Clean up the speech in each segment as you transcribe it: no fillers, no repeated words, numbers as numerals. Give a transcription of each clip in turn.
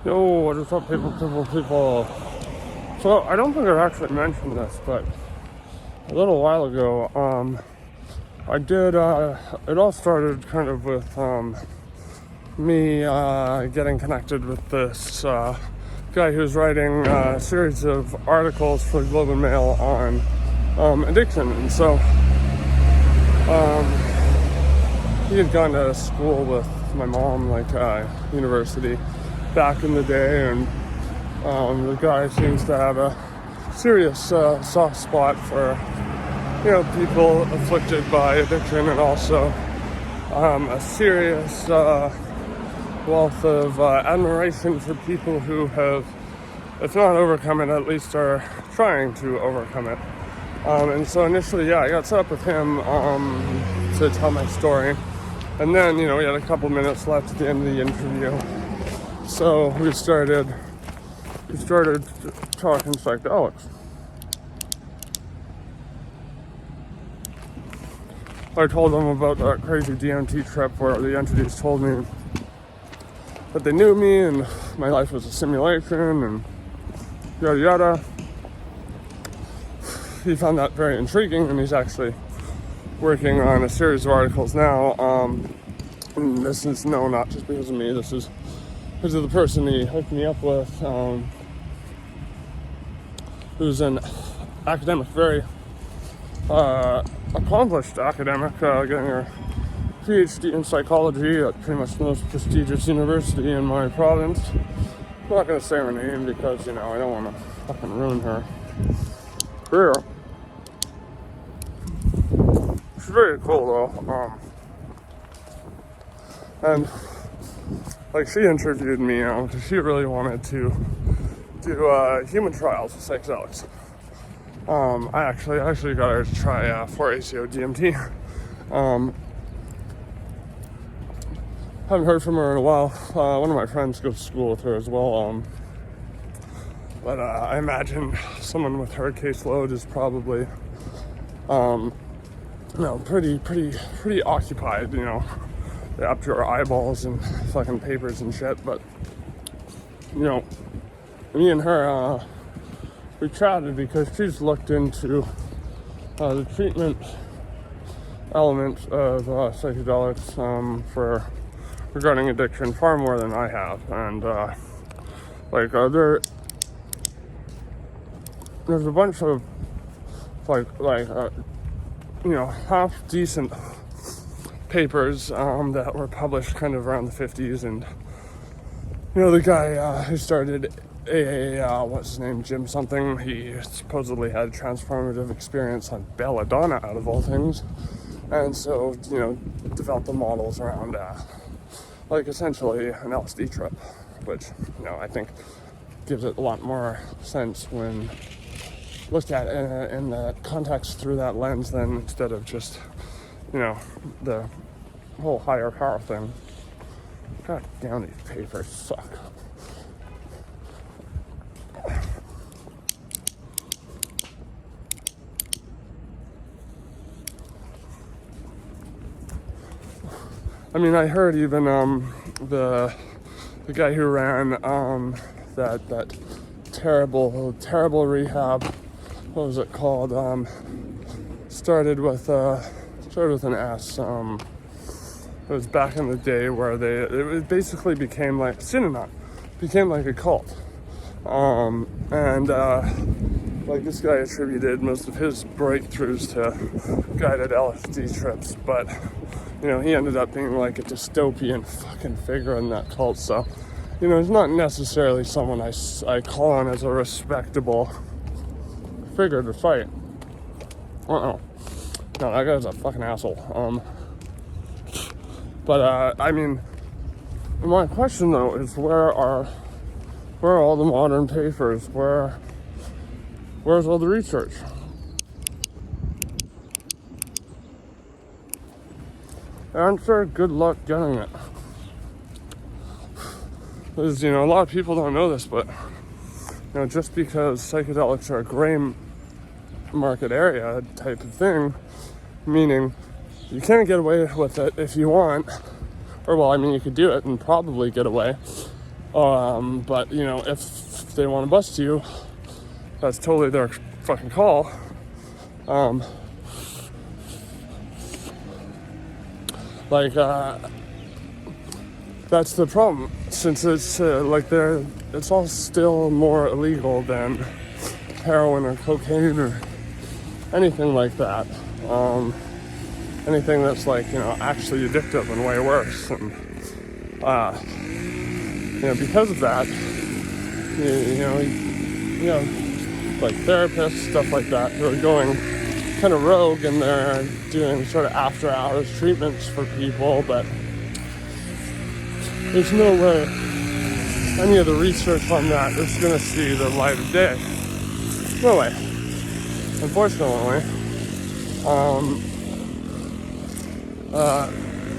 Yo, what is up, people? So, I don't think I've actually mentioned this, but a little while ago, I did, it all started kind of with, me, getting connected with this, guy who's writing a series of articles for the Globe and Mail on, addiction. And so, he had gone to school with my mom, like, university back in the day, and the guy seems to have a serious soft spot for people afflicted by addiction, and also a serious wealth of admiration for people who have, if not overcome it, at least are trying to overcome it. And so initially, I got set up with him to tell my story, and then we had a couple minutes left at the end of the interview. So we started talking psychedelics. I told them about that crazy DMT trip where the entities told me that they knew me and my life was a simulation and yada yada. He found that very intriguing, and he's actually working on a series of articles now. And this is not just because of me. This is because of the person he hooked me up with, who's an academic, very accomplished academic, getting her PhD in psychology at pretty much the most prestigious university in my province. I'm not going to say her name because, I don't want to fucking ruin her career. She's very cool though, and she interviewed me, because she really wanted to do human trials with psychedelics. I actually got her to try 4-ACO DMT. Haven't heard from her in a while. One of my friends goes to school with her as well. But I imagine someone with her caseload is probably, pretty occupied. They're up to her eyeballs in fucking papers and shit. But me and her, we chatted because she's looked into the treatment element of psychedelics regarding addiction far more than I have, and there's a bunch of half decent papers that were published kind of around the 50s, and the guy who started AA, what's his name, Jim something, he supposedly had transformative experience on belladonna, out of all things, and so developed the models around essentially an LSD trip, which I think gives it a lot more sense when looked at in the context through that lens than instead of just the whole higher power thing. God damn, these papers suck. I heard even the guy who ran that terrible rehab, what was it called? Started with an S. It was back in the day where it basically became like Synanon, became like a cult. This guy attributed most of his breakthroughs to guided LSD trips, but he ended up being like a dystopian fucking figure in that cult. So, he's not necessarily someone I call on as a respectable figure to fight. No, that guy's a fucking asshole. My question though is where are all the modern papers? Where's all the research? I'm sure good luck getting it. Because, a lot of people don't know this, but, just because psychedelics are a gray market area type of thing, meaning you can't get away with it if you want, or you could do it and probably get away, But, if they want to bust you, that's totally their fucking call. That's the problem, since it's it's all still more illegal than heroin or cocaine or anything like that. Anything that's actually addictive and way worse. And because of that, like therapists, stuff like that, who are going kind of rogue, and they're doing sort of after hours treatments for people, but there's no way any of the research on that is going to see the light of day. No way. Unfortunately.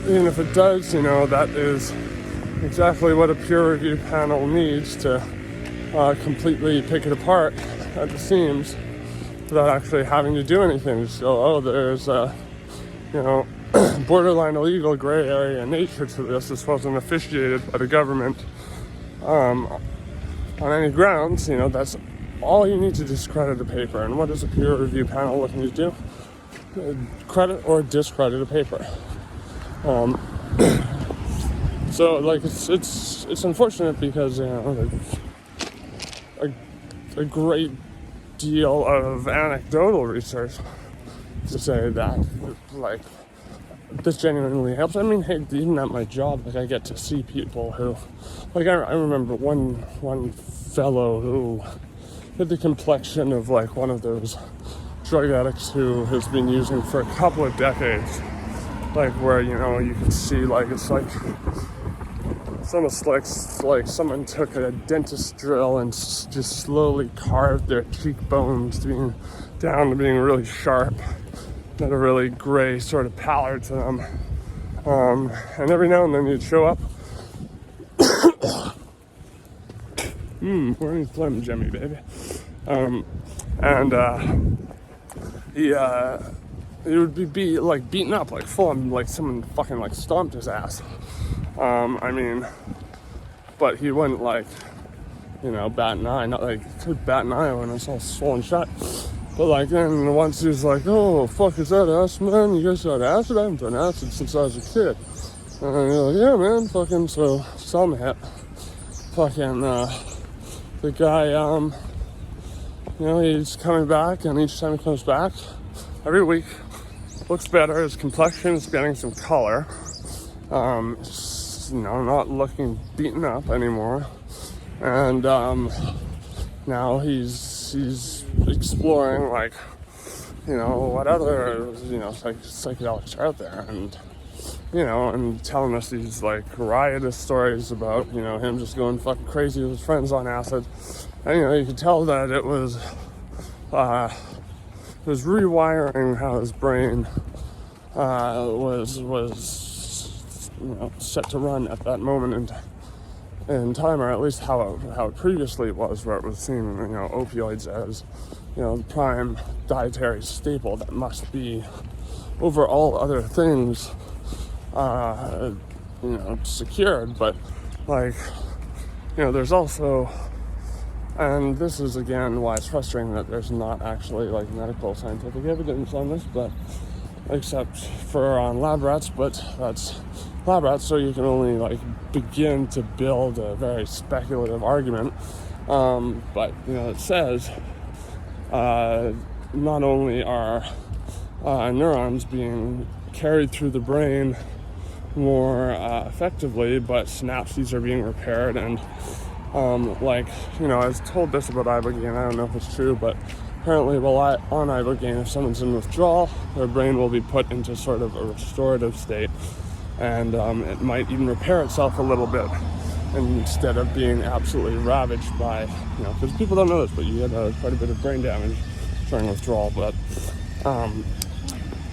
Even if it does, that is exactly what a peer review panel needs to completely pick it apart at the seams without actually having to do anything. Just go, there's borderline illegal gray area nature to this. This wasn't officiated by the government on any grounds. That's all you need to discredit a paper. And what is a peer review panel looking to do? Credit or discredit a paper. So it's unfortunate because a great deal of anecdotal research to say that this genuinely helps. I mean, hey, even at my job, I get to see people who, I remember one fellow who had the complexion of one of those drug addicts who has been using for a couple of decades, where you can see it's it's almost like someone took a dentist drill and just slowly carved their cheekbones down to being really sharp. Had a really gray sort of pallor to them. And every now and then you'd show up. Where are you playing, Jimmy, baby? He would be beaten up, full on, someone fucking stomped his ass. But he wouldn't bat an eye. Not could bat an eye when it's all swollen shut. But then once he was oh, fuck, is that acid, man? You guys got acid? I haven't done acid since I was a kid. And you're yeah, man, fucking, so some hit. Fucking, the guy, he's coming back, and each time he comes back, every week, looks better. His complexion is getting some color. Not looking beaten up anymore. And, now he's exploring what other psychedelics are out there, and and telling us these riotous stories about him just going fucking crazy with his friends on acid. And you could tell that it was rewiring how his brain was set to run at that moment in time, or at least how it previously was, where it was seen opioids as the prime dietary staple that must be over all other things secured. But there's also, and this is again why it's frustrating that there's not actually medical scientific evidence on this, but except for on lab rats, but that's lab rats, so you can only begin to build a very speculative argument. But it says not only are neurons being carried through the brain more effectively, but synapses are being repaired. And I was told this about ibogaine. I don't know if it's true, but apparently on ibogaine, if someone's in withdrawal, their brain will be put into sort of a restorative state, and it might even repair itself a little bit instead of being absolutely ravaged by, because people don't know this, but you get quite a bit of brain damage during withdrawal. But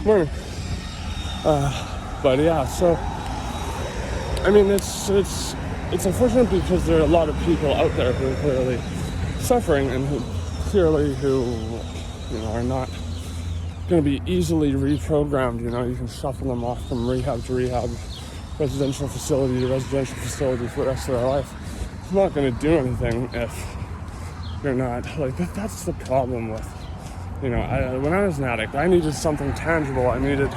morning. But yeah, so it's unfortunate because there are a lot of people out there who are clearly suffering and who are not going to be easily reprogrammed. You can shuffle them off from rehab to rehab, residential facility to residential facility for the rest of their life. it's not going to do anything if you're not, like, that's the problem with, when I was an addict, I needed something tangible. I needed,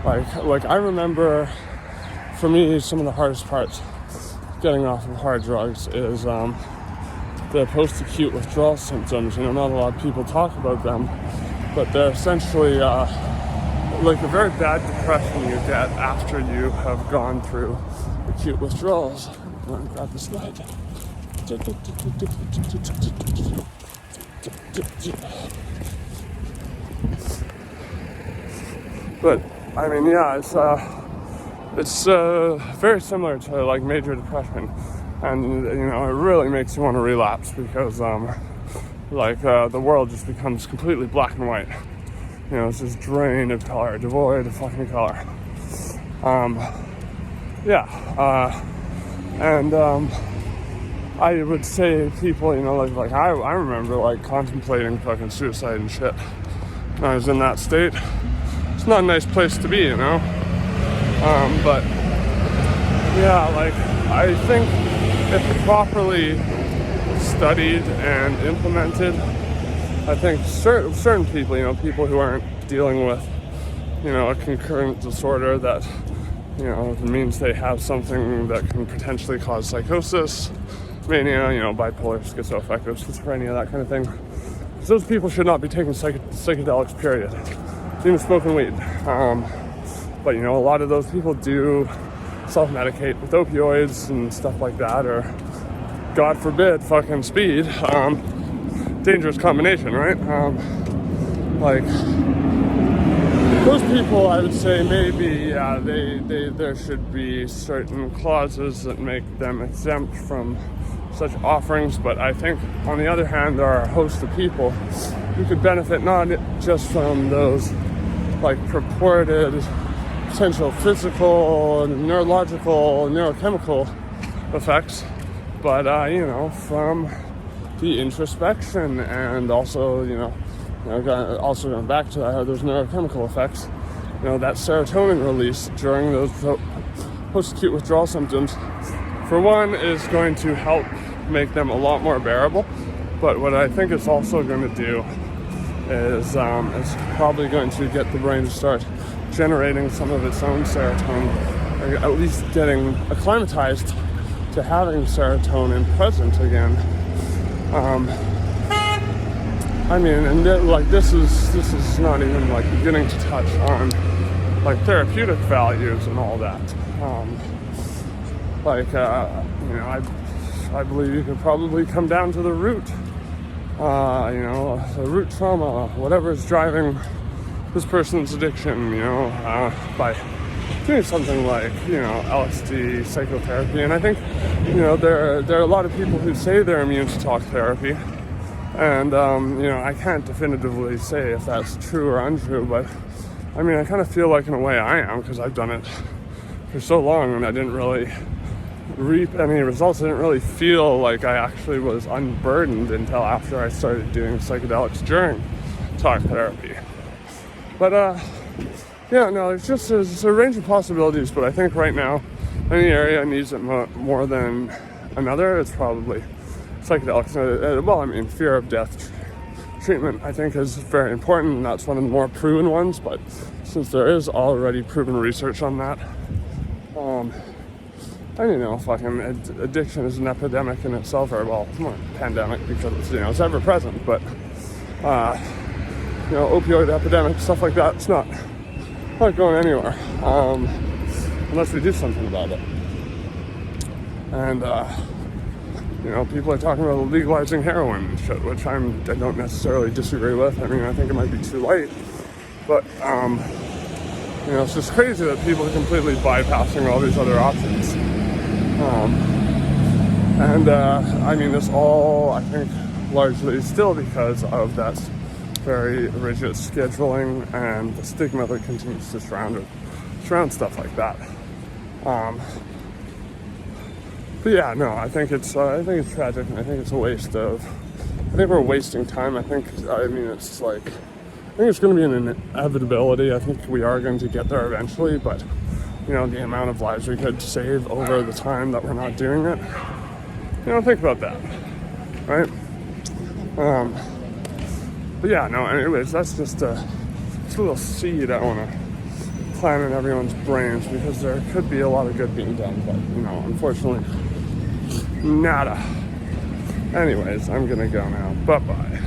like I remember, for me, some of the hardest parts getting off of hard drugs is the post-acute withdrawal symptoms. Not a lot of people talk about them, but they're essentially like a very bad depression you get after you have gone through acute withdrawals. I'm going to grab this light. But I mean, yeah, it's very similar to like major depression, and it really makes you want to relapse because the world just becomes completely black and white. It's just drained of color, devoid of fucking color. I would say people, I remember like contemplating fucking suicide and shit when I was in that state. It's not a nice place to be, but yeah, like I think if properly studied and implemented, I think certain people, people who aren't dealing with, a concurrent disorder that, means they have something that can potentially cause psychosis, mania, bipolar, schizoaffective, schizophrenia, that kind of thing. Those people should not be taking psychedelics, period. Even smoking weed. But a lot of those people do self-medicate with opioids and stuff like that, or God forbid, fucking speed. Dangerous combination, right? Those people, I would say maybe, there should be certain clauses that make them exempt from such offerings, but I think on the other hand there are a host of people who could benefit not just from those like purported potential physical, neurological, neurochemical effects, but from the introspection and also also going back to those neurochemical effects, that serotonin release during those post-acute withdrawal symptoms, for one, is going to help make them a lot more bearable. But what I think it's also going to do is it's probably going to get the brain to start generating some of its own serotonin, or at least getting acclimatized to having serotonin present again. This is not even like beginning to touch on like therapeutic values and all that. I believe you could probably come down to the root, the root trauma, whatever is driving this person's addiction, by doing something like, LSD, psychotherapy. And I think, there are a lot of people who say they're immune to talk therapy. And, I can't definitively say if that's true or untrue, but I kind of feel like in a way I am, because I've done it for so long and I didn't really reap any results. I didn't really feel like I actually was unburdened until after I started doing psychedelics during talk therapy. But, there's a range of possibilities, but I think right now, any area needs it more than another, it's probably psychedelics. Fear of death treatment, I think, is very important, and that's one of the more proven ones, but since there is already proven research on that, addiction is an epidemic in itself, or, it's more a pandemic because it's ever present, but, opioid epidemic, stuff like that, it's not going anywhere, unless we do something about it. And, people are talking about legalizing heroin and shit, which I don't necessarily disagree with. I think it might be too late, but, it's just crazy that people are completely bypassing all these other options. This all, I think, largely still because of that very rigid scheduling and the stigma that continues to surround stuff like that. I think it's tragic, and I think it's a waste of. I think we're wasting time. I think it's going to be an inevitability. I think we are going to get there eventually, but the amount of lives we could save over the time that we're not doing it think about that, right? But yeah, no, anyways, that's just a little seed I want to plant in everyone's brains, because there could be a lot of good being done, but, unfortunately, nada. Anyways, I'm gonna go now. Bye-bye.